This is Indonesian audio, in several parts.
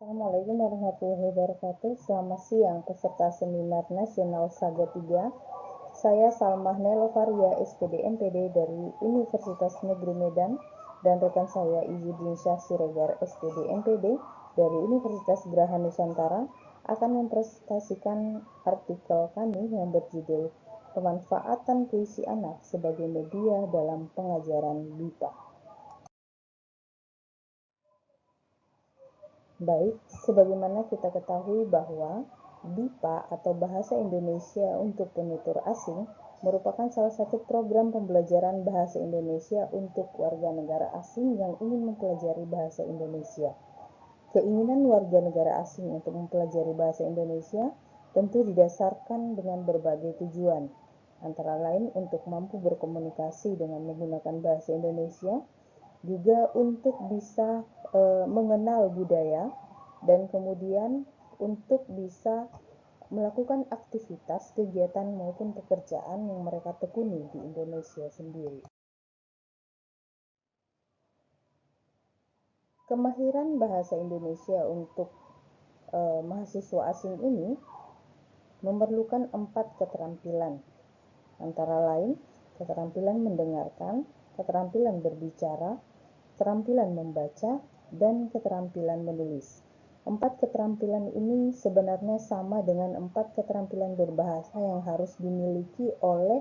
Assalamualaikum warahmatullahi wabarakatuh. Selamat siang peserta seminar nasional Saga 3. Saya Salmah Nelovaria, SPD MPD dari Universitas Negeri Medan, dan rekan saya Izzuddin Syah Siregar, SPD MPD dari Universitas Geraha Nusantara akan mempresentasikan artikel kami yang berjudul Pemanfaatan Puisi Anak sebagai Media dalam Pengajaran BIPA. Baik, sebagaimana kita ketahui bahwa BIPA atau Bahasa Indonesia untuk Penutur Asing merupakan salah satu program pembelajaran bahasa Indonesia untuk warga negara asing yang ingin mempelajari bahasa Indonesia. Keinginan warga negara asing untuk mempelajari bahasa Indonesia tentu didasarkan dengan berbagai tujuan, antara lain untuk mampu berkomunikasi dengan menggunakan bahasa Indonesia, juga untuk bisa mengenal budaya, dan kemudian untuk bisa melakukan aktivitas, kegiatan maupun pekerjaan yang mereka tekuni di Indonesia sendiri. Kemahiran bahasa Indonesia untuk mahasiswa asing ini memerlukan 4 keterampilan, antara lain keterampilan mendengarkan, keterampilan berbicara, keterampilan membaca, dan keterampilan menulis. 4 keterampilan ini sebenarnya sama dengan 4 keterampilan berbahasa yang harus dimiliki oleh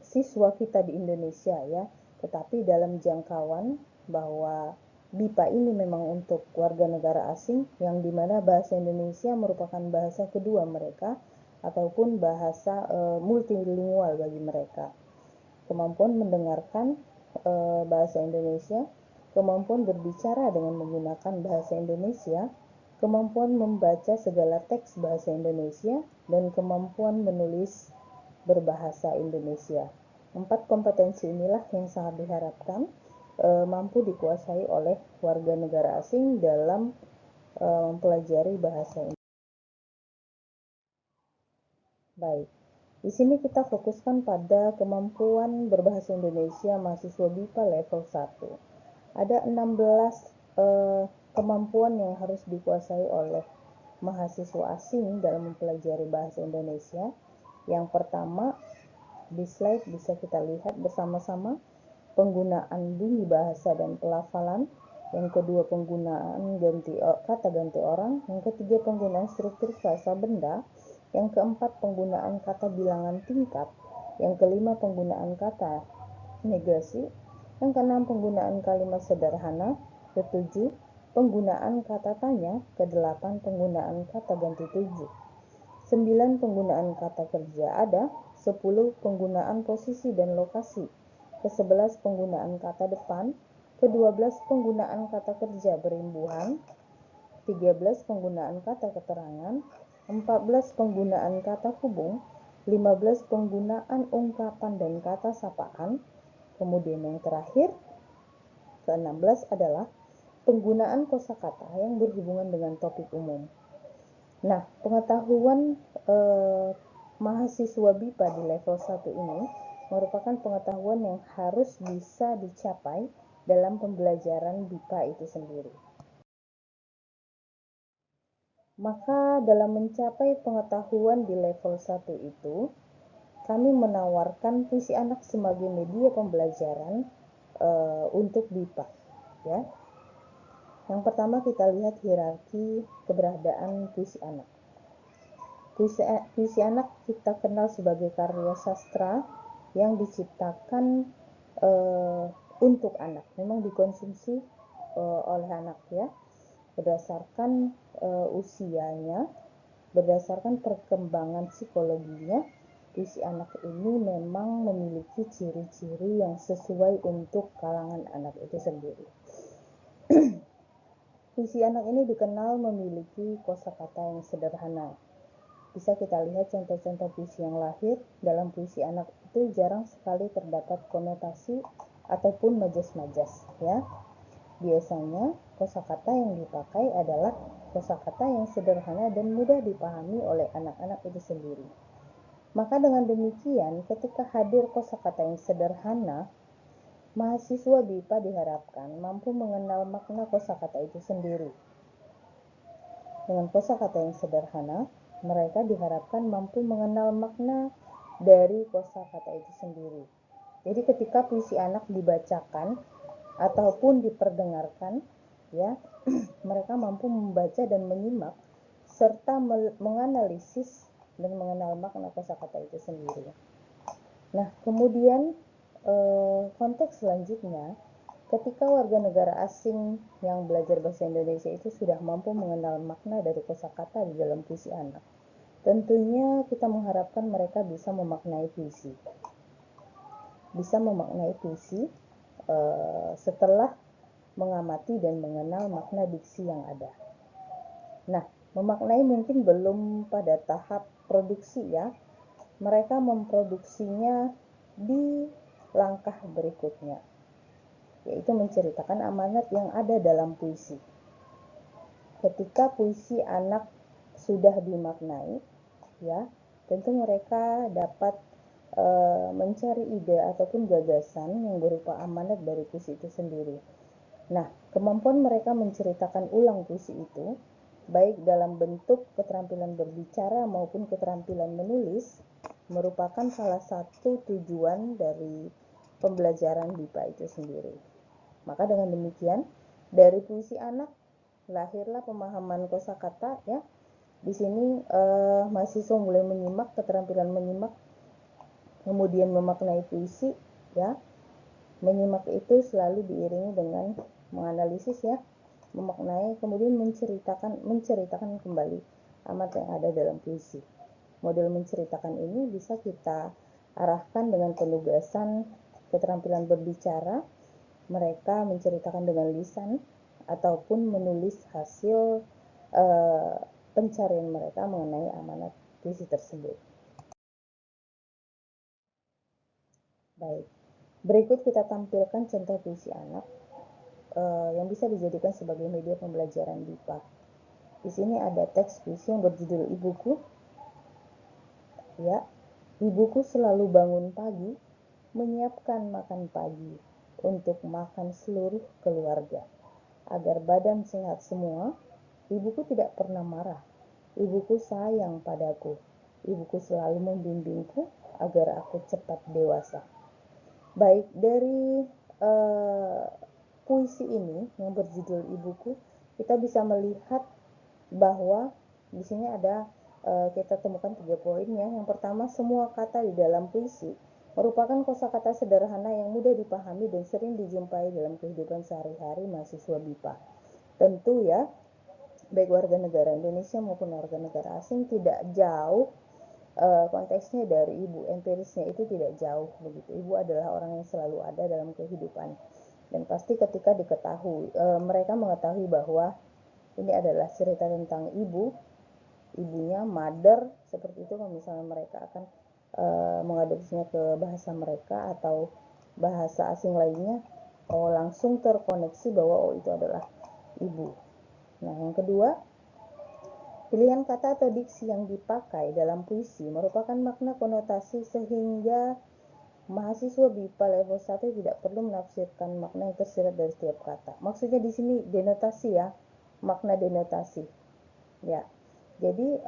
siswa kita di Indonesia ya, tetapi dalam jangkauan bahwa BIPA ini memang untuk warga negara asing yang dimana bahasa Indonesia merupakan bahasa kedua mereka ataupun bahasa multilingual bagi mereka. Kemampuan mendengarkan bahasa Indonesia, kemampuan berbicara dengan menggunakan bahasa Indonesia, kemampuan membaca segala teks bahasa Indonesia, dan kemampuan menulis berbahasa Indonesia. 4 kompetensi inilah yang sangat diharapkan mampu dikuasai oleh warga negara asing dalam mempelajari bahasa Indonesia. Baik, di sini kita fokuskan pada kemampuan berbahasa Indonesia mahasiswa BIPA level 1. Ada 16 kemampuan yang harus dikuasai oleh mahasiswa asing dalam mempelajari bahasa Indonesia. Yang pertama, di slide bisa kita lihat bersama-sama, penggunaan bunyi bahasa dan pelafalan. Yang kedua, penggunaan kata ganti orang. Yang ketiga, penggunaan struktur frasa benda. Yang keempat, penggunaan kata bilangan tingkat. Yang kelima, penggunaan kata negasi. Yang keenam, penggunaan kalimat sederhana. Ketujuh, penggunaan kata tanya. Kedelapan, penggunaan kata ganti tujuh. 9, penggunaan kata kerja ada. 10, penggunaan posisi dan lokasi. Ke-11, penggunaan kata depan. Ke-12, penggunaan kata kerja berimbuhan. 13, penggunaan kata keterangan. 14, penggunaan kata hubung. 15, penggunaan ungkapan dan kata sapaan. Kemudian yang terakhir, ke-16 adalah penggunaan kosakata yang berhubungan dengan topik umum. Nah, pengetahuan mahasiswa BIPA di level 1 ini merupakan pengetahuan yang harus bisa dicapai dalam pembelajaran BIPA itu sendiri. Maka dalam mencapai pengetahuan di level 1 itu, kami menawarkan puisi anak sebagai media pembelajaran untuk BIPA ya. Yang pertama kita lihat hierarki keberadaan puisi anak. Puisi anak kita kenal sebagai karya sastra yang diciptakan untuk anak, memang dikonsumsi oleh anak ya, berdasarkan usianya, berdasarkan perkembangan psikologinya. Puisi anak ini memang memiliki ciri-ciri yang sesuai untuk kalangan anak itu sendiri. Puisi anak ini dikenal memiliki kosakata yang sederhana. Bisa kita lihat contoh-contoh puisi yang lahir. Dalam puisi anak itu jarang sekali terdapat konotasi ataupun majas-majas ya. Biasanya kosakata yang dipakai adalah kosakata yang sederhana dan mudah dipahami oleh anak-anak itu sendiri. Maka dengan demikian, ketika hadir kosakata yang sederhana, Mahasiswa BIPA diharapkan mampu mengenal makna kosakata itu sendiri. Dengan kosakata yang sederhana, mereka diharapkan mampu mengenal makna dari kosakata itu sendiri. Jadi ketika puisi anak dibacakan ataupun diperdengarkan, ya, mereka mampu membaca dan menyimak serta menganalisis dan mengenal makna kosakata itu sendiri. Nah, kemudian konteks selanjutnya, ketika warga negara asing yang belajar bahasa Indonesia itu sudah mampu mengenal makna dari kosakata di dalam puisi anak, tentunya kita mengharapkan mereka bisa memaknai puisi. Setelah mengamati dan mengenal makna diksi yang ada. Nah, memaknai mungkin belum pada tahap produksi ya. Mereka memproduksinya di langkah berikutnya, yaitu menceritakan amanat yang ada dalam puisi. Ketika puisi anak sudah dimaknai, ya, tentu mereka dapat mencari ide ataupun gagasan yang berupa amanat dari puisi itu sendiri. Nah, kemampuan mereka menceritakan ulang puisi itu, baik dalam bentuk keterampilan berbicara maupun keterampilan menulis, merupakan salah satu tujuan dari pembelajaran BIPA itu sendiri. Maka dengan demikian, dari puisi anak lahirlah pemahaman kosakata ya. Di sini mahasiswa mulai menyimak, keterampilan menyimak, kemudian memaknai puisi ya. Menyimak itu selalu diiringi dengan menganalisis ya, memaknai, kemudian menceritakan kembali amat yang ada dalam puisi. Model menceritakan ini bisa kita arahkan dengan penugasan keterampilan berbicara, mereka menceritakan dengan lisan ataupun menulis hasil pencarian mereka mengenai amanat puisi tersebut. Baik, berikut kita tampilkan contoh puisi anak yang bisa dijadikan sebagai media pembelajaran BIPA. Di sini ada teks puisi yang berjudul Ibuku. Ya, ibuku selalu bangun pagi, menyiapkan makan pagi untuk makan seluruh keluarga. Agar badan sehat semua, ibuku tidak pernah marah. Ibuku sayang padaku. Ibuku selalu membimbingku agar aku cepat dewasa. Baik, dari puisi ini yang berjudul Ibuku, kita bisa melihat bahwa di sini ada kita temukan 3 poin ya. Yang pertama, semua kata di dalam puisi merupakan kosakata sederhana yang mudah dipahami dan sering dijumpai dalam kehidupan sehari-hari mahasiswa BIPA. Tentu ya, baik warga negara Indonesia maupun warga negara asing tidak jauh konteksnya dari ibu, empirisnya itu tidak jauh begitu. Ibu adalah orang yang selalu ada dalam kehidupan, dan pasti ketika diketahui mereka mengetahui bahwa ini adalah cerita tentang ibunya, mother, seperti itu. Kalau misalnya mereka akan mengadopsinya ke bahasa mereka atau bahasa asing lainnya, langsung terkoneksi bahwa itu adalah ibu. Nah, yang kedua, pilihan kata atau diksi yang dipakai dalam puisi merupakan makna konotasi sehingga mahasiswa BIPA level 1 tidak perlu menafsirkan makna yang tersirat dari setiap kata. Maksudnya di sini denotasi ya, makna denotasi. Ya, jadi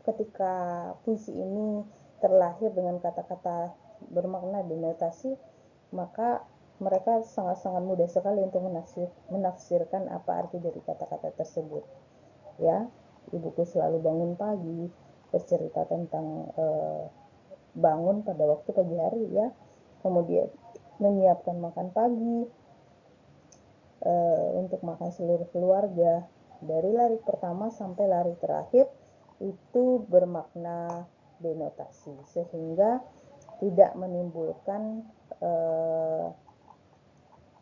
ketika puisi ini terlahir dengan kata-kata bermakna denotasi, maka mereka sangat-sangat mudah sekali untuk menafsirkan apa arti dari kata-kata tersebut. Ya, ibuku selalu bangun pagi, bercerita tentang bangun pada waktu pagi hari ya, kemudian menyiapkan makan pagi untuk makan seluruh keluarga. Dari lari pertama sampai lari terakhir itu bermakna denotasi, sehingga tidak menimbulkan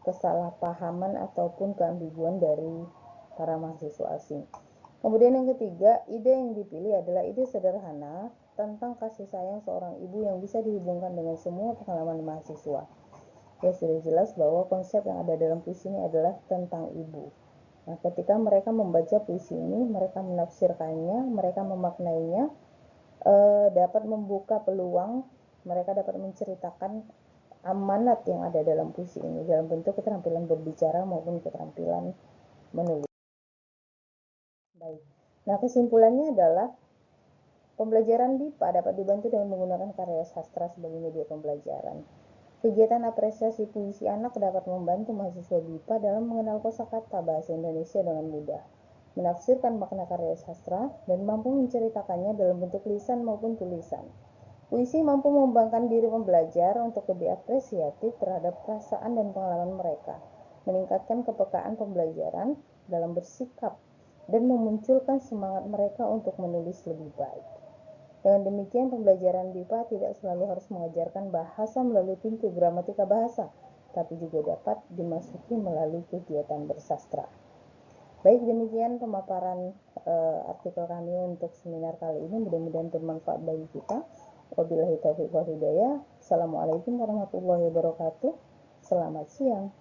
kesalahpahaman ataupun keambiguan dari para mahasiswa asing. Kemudian yang ketiga, ide yang dipilih adalah ide sederhana tentang kasih sayang seorang ibu yang bisa dihubungkan dengan semua pengalaman mahasiswa. Ya, sudah jelas bahwa konsep yang ada dalam puisi ini adalah tentang ibu. Nah, ketika mereka membaca puisi ini, mereka menafsirkannya, mereka memaknainya, dapat membuka peluang, mereka dapat menceritakan amanat yang ada dalam puisi ini dalam bentuk keterampilan berbicara maupun keterampilan menulis. Baik. Nah, kesimpulannya adalah pembelajaran BIPA dapat dibantu dengan menggunakan karya sastra sebagai media pembelajaran. Kegiatan apresiasi puisi anak dapat membantu mahasiswa BIPA dalam mengenal kosakata bahasa Indonesia dengan mudah, menafsirkan makna karya sastra, dan mampu menceritakannya dalam bentuk lisan maupun tulisan. Puisi mampu mengembangkan diri pembelajar untuk lebih apresiatif terhadap perasaan dan pengalaman mereka, meningkatkan kepekaan pembelajaran dalam bersikap, dan memunculkan semangat mereka untuk menulis lebih baik. Dengan demikian, pembelajaran BIPA tidak selalu harus mengajarkan bahasa melalui pintu gramatika bahasa, tapi juga dapat dimasuki melalui kegiatan bersastra. Baik, demikian pemaparan artikel kami untuk seminar kali ini. Mudah-mudahan bermanfaat bagi kita. Wabillahi taufiq wal hidayah. Assalamualaikum warahmatullahi wabarakatuh. Selamat siang.